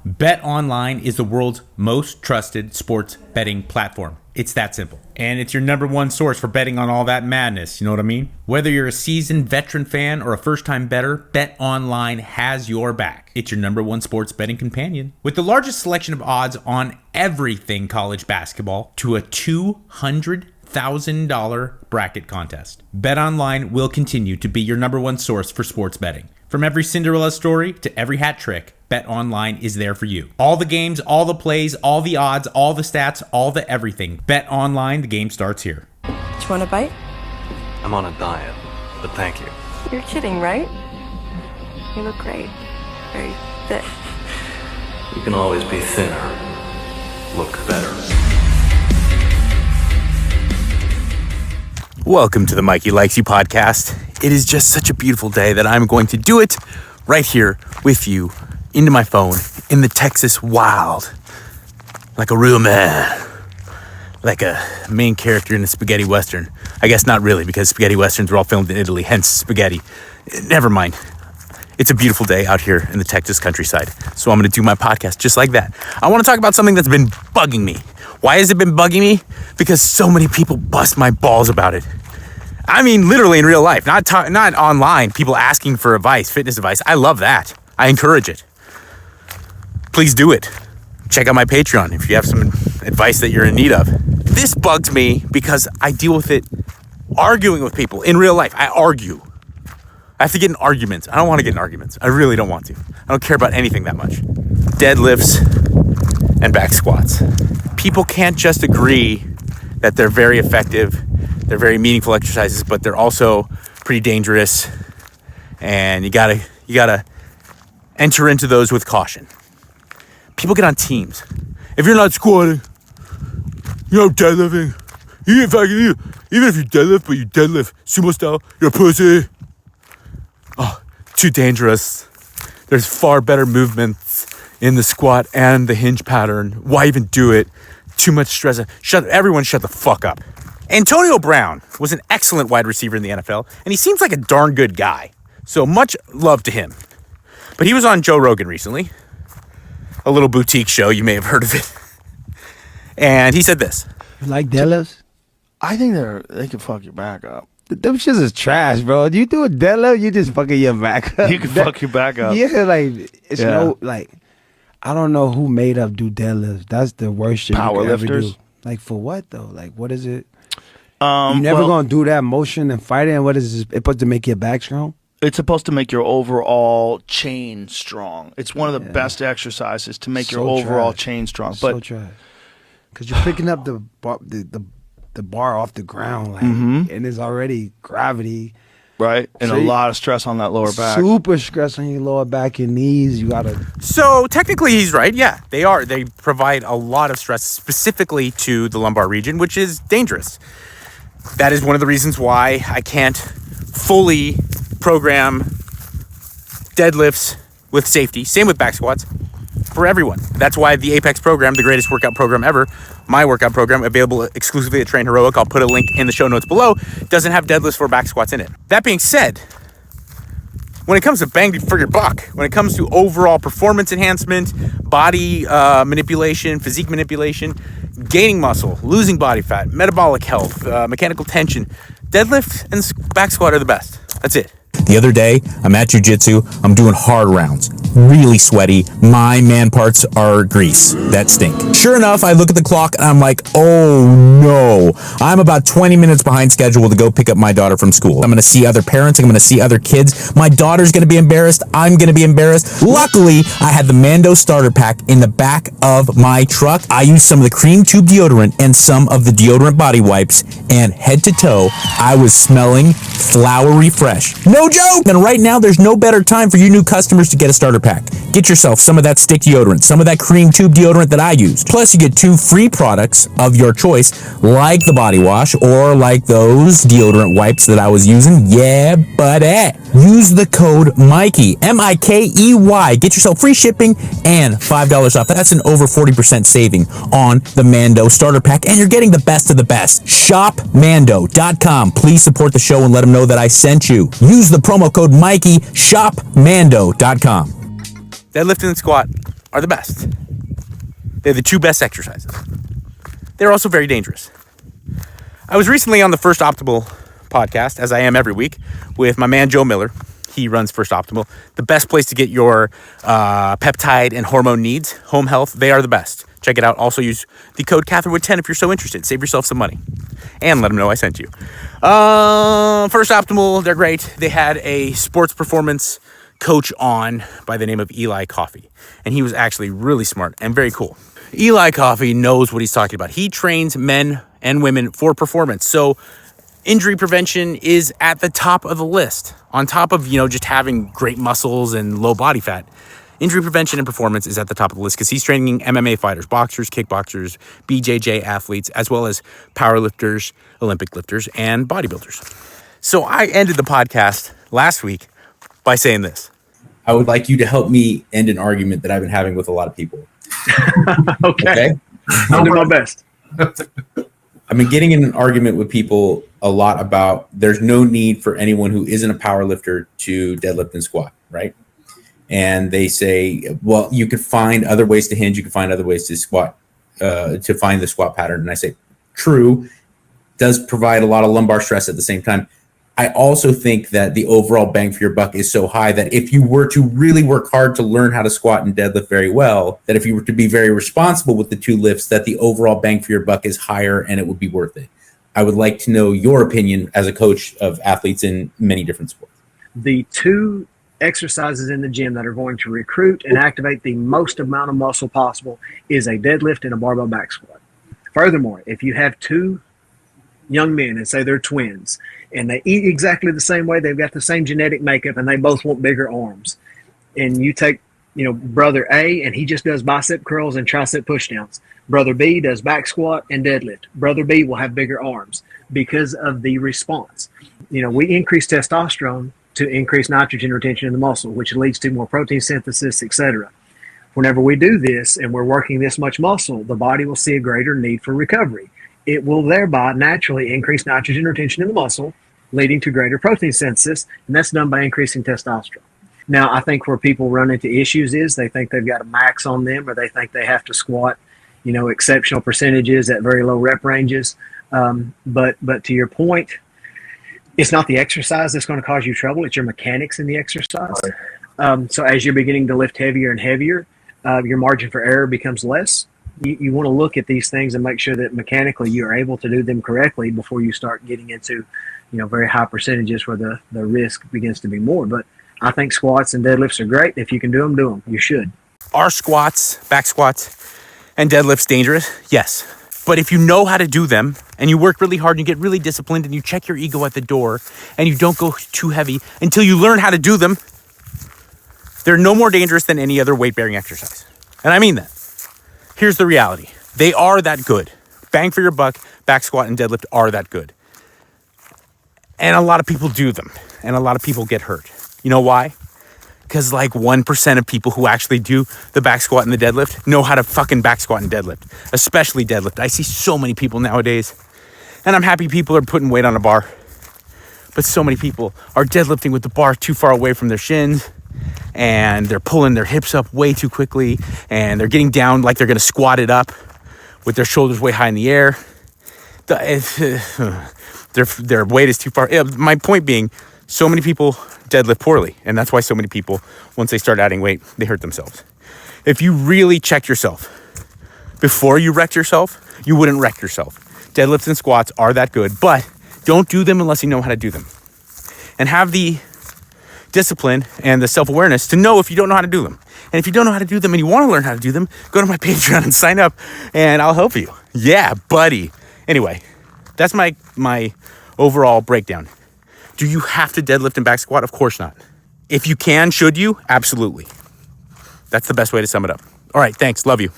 BetOnline is the world's most trusted sports betting platform. It's that simple. And it's your number one source for betting on all that madness, you know what I mean? Whether you're a seasoned veteran fan or a first-time bettor, BetOnline has your back. It's your number one sports betting companion. With the largest selection of odds on everything college basketball to a $200,000 bracket contest, BetOnline will continue to be your number one source for sports betting. From every Cinderella story to every hat trick, BetOnline is there for you. All the games, all the plays, all the odds, all the stats, all the everything. BetOnline, the game starts here. Do you want a bite? I'm on a diet, but thank you. You're kidding, right? You look great. Very fit. You can always be thinner. Look better. Welcome to the Mikey Likes You podcast. It is just such a beautiful day that I'm going to do it right here with you, into my phone, in the Texas wild, like a real man, like a main character in a spaghetti western. I guess not really, because spaghetti westerns were all filmed in Italy, hence spaghetti. Never mind. It's a beautiful day out here in the Texas countryside, so I'm going to do my podcast just like that. I want to talk about something that's been bugging me. Why has it been bugging me? Because so many people bust my balls about it. I mean, literally in real life, not online, people asking for advice, fitness advice. I love that. I encourage it. Please do it. Check out my Patreon if you have some advice that you're in need of. This bugs me because I deal with it arguing with people in real life. I argue. I have to get in arguments. I don't want to get in arguments. I really don't want to. I don't care about anything that much. Deadlifts and back squats. People can't just agree that they're very effective, they're very meaningful exercises, but they're also pretty dangerous, and you gotta enter into those with caution. People get on teams. If you're not squatting, you're not deadlifting. In fact, even if you deadlift, but you deadlift sumo style, you're a pussy. Oh, too dangerous. There's far better movements in the squat and the hinge pattern. Why even do it? Too much stress. Everyone shut the fuck up. Antonio Brown was an excellent wide receiver in the NFL, and he seems like a darn good guy. So much love to him. But he was on Joe Rogan recently, a little boutique show. You may have heard of it. And he said this. You like deadlifts? I think they can fuck your back up. Them shits is trash, bro. You do a deadlift, you just fucking your back up. You can fuck your back up. Yeah, I don't know who made up do deadlifts. That's the worst shit Power you could ever lifters? do. Like, for what, though? Like, what is it? You're never going to do that motion and fight it, and what is it? It's supposed to make your back strong? It's supposed to make your overall chain strong. It's one of the best exercises to make your overall chain strong. So trash. Because you're picking up the bar off the ground, like, and there's already gravity. Right? And So a lot of stress on that lower back. Super stress on your lower back, your knees. You got to... So technically he's right. Yeah, they are. They provide a lot of stress specifically to the lumbar region, which is dangerous. That is one of the reasons why I can't fully program deadlifts with safety. Same with back squats for everyone. That's why the Apex program, the greatest workout program ever, my workout program, available exclusively at Train Heroic, I'll put a link in the show notes below, doesn't have deadlifts for back squats in it. That being said, when it comes to bang for your buck, when it comes to overall performance enhancement, body manipulation, physique manipulation, gaining muscle, losing body fat, metabolic health, mechanical tension, deadlift and back squat are the best. That's it. The other day, I'm at jiu-jitsu, I'm doing hard rounds, really sweaty, my man parts are grease, that stink. Sure enough, I look at the clock and I'm like, oh no, I'm about 20 minutes behind schedule to go pick up my daughter from school. I'm gonna see other parents, I'm gonna see other kids, my daughter's gonna be embarrassed, I'm gonna be embarrassed. Luckily, I had the Mando starter pack in the back of my truck. I used some of the cream tube deodorant and some of the deodorant body wipes, and head to toe, I was smelling flowery fresh. No joke! And right now, there's no better time for you new customers to get a starter pack. Get yourself some of that stick deodorant, some of that cream tube deodorant that I use. Plus, you get 2 free products of your choice, like the body wash or like those deodorant wipes that I was using. Yeah, buddy. Use the code Mikey, M-I-K-E-Y. Get yourself free shipping and $5 off. That's an over 40% saving on the Mando starter pack, and you're getting the best of the best. ShopMando.com. Please support the show and let them know that I sent you. Use the promo code Mikey, ShopMando.com. Deadlift and squat are the best. They're the two best exercises. They're also very dangerous. I was recently on the First Optimal podcast, as I am every week, with my man Joe Miller. He runs First Optimal. The best place to get your peptide and hormone needs, home health, they are the best. Check it out. Also use the code Catherwood10 if you're so interested. Save yourself some money. And let them know I sent you. First Optimal, they're great. They had a sports performance coach on by the name of Eli Coffey. And he was actually really smart and very cool. Eli Coffey knows what he's talking about. He trains men and women for performance. So injury prevention is at the top of the list. On top of, just having great muscles and low body fat, injury prevention and performance is at the top of the list because he's training MMA fighters, boxers, kickboxers, BJJ athletes, as well as powerlifters, Olympic lifters, and bodybuilders. So I ended the podcast last week by saying this. I would like you to help me end an argument that I've been having with a lot of people. Okay? I'll do my best. I've been getting in an argument with people a lot about there's no need for anyone who isn't a power lifter to deadlift and squat, right? And they say, well, you could find other ways to hinge, you can find other ways to squat, to find the squat pattern. And I say, true, does provide a lot of lumbar stress at the same time. I also think that the overall bang for your buck is so high that if you were to really work hard to learn how to squat and deadlift very well, that if you were to be very responsible with the two lifts, that the overall bang for your buck is higher and it would be worth it. I would like to know your opinion as a coach of athletes in many different sports. The two exercises in the gym that are going to recruit and activate the most amount of muscle possible is a deadlift and a barbell back squat. Furthermore, if you have two young men and say they're twins and they eat exactly the same way, they've got the same genetic makeup and they both want bigger arms, and you take brother A and he just does bicep curls and tricep pushdowns, brother B does back squat and deadlift, brother B will have bigger arms because of the response. We increase testosterone to increase nitrogen retention in the muscle, which leads to more protein synthesis, etc. Whenever we do this and we're working this much muscle, the body will see a greater need for recovery. It will thereby naturally increase nitrogen retention in the muscle, leading to greater protein synthesis, and that's done by increasing testosterone. Now, I think where people run into issues is they think they've got a max on them, or they think they have to squat, exceptional percentages at very low rep ranges. But to your point, it's not the exercise that's going to cause you trouble. It's your mechanics in the exercise. So as you're beginning to lift heavier and heavier, your margin for error becomes less. You want to look at these things and make sure that mechanically you are able to do them correctly before you start getting into, very high percentages where the risk begins to be more. But I think squats and deadlifts are great. If you can do them, do them. You should. Are squats, back squats, and deadlifts dangerous? Yes. But if you know how to do them and you work really hard and you get really disciplined and you check your ego at the door and you don't go too heavy until you learn how to do them, they're no more dangerous than any other weight-bearing exercise. And I mean that. Here's the reality. They are that good. Bang for your buck, back squat and deadlift are that good. And a lot of people do them. And a lot of people get hurt. You know why? Because 1% of people who actually do the back squat and the deadlift know how to fucking back squat and deadlift. Especially deadlift. I see so many people nowadays. And I'm happy people are putting weight on a bar. But so many people are deadlifting with the bar too far away from their shins. And they're pulling their hips up way too quickly, and they're getting down like they're going to squat it up with their shoulders way high in the air. Their weight is too far. My point being, so many people deadlift poorly, and that's why so many people, once they start adding weight, they hurt themselves. If you really checked yourself before you wrecked yourself, you wouldn't wreck yourself. Deadlifts and squats are that good, but don't do them unless you know how to do them. And have the discipline and the self-awareness to know if you don't know how to do them. And if you don't know how to do them and you want to learn how to do them, go to my Patreon and sign up and I'll help you. Yeah, buddy. Anyway, that's my overall breakdown. Do you have to deadlift and back squat? Of course not. If you can, should you? Absolutely. That's the best way to sum it up. All right, thanks. Love you.